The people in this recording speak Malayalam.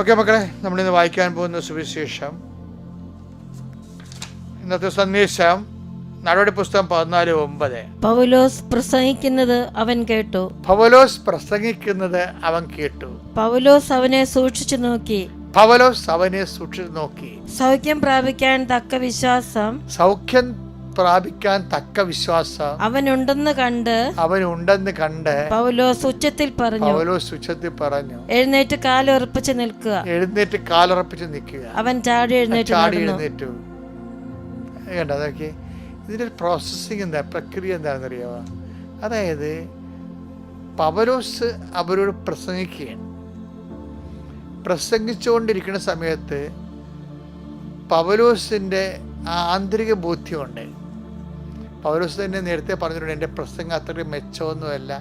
ഓക്കെ മക്കളെ, നമ്മളിന്ന് വായിക്കാൻ പോകുന്ന സുവിശേഷം, ഇന്നത്തെ സന്ദേശം നടപടി പുസ്തകം 14:9. പൗലോസ് പ്രസംഗിക്കുന്നത് അവൻ കേട്ടു. പൗലോസ് പ്രസംഗിക്കുന്നത് അവൻ കേട്ടു. പൗലോസ് അവനെ സൂക്ഷിച്ചു നോക്കി. പൗലോസ് അവനെ സൂക്ഷിച്ചു നോക്കി. സൗഖ്യം പ്രാപിക്കാൻ തക്ക വിശ്വാസം അവനുണ്ടെന്ന് കണ്ട് പൗലോസ് ഉച്ചത്തിൽ പറഞ്ഞു, എഴുന്നേറ്റ് കാലുറപ്പിച്ച് നിൽക്കുക. അവൻ ചാടി എഴുന്നേറ്റു. അതൊക്കെ ഇതിൻ്റെ പ്രോസസ്സിങ് എന്താ, പ്രക്രിയ എന്താണെന്നറിയാമോ? അതായത് പൗലോസ് അവരോട് പ്രസംഗിച്ചുകൊണ്ടിരിക്കുന്ന സമയത്ത് പൗലോസിൻ്റെ ആന്തരിക ബോധ്യമുണ്ട്. പൗലോസ് തന്നെ നേരത്തെ പറഞ്ഞിട്ടുണ്ട്, എൻ്റെ പ്രസംഗം അത്രയും മെച്ചമൊന്നുമല്ല,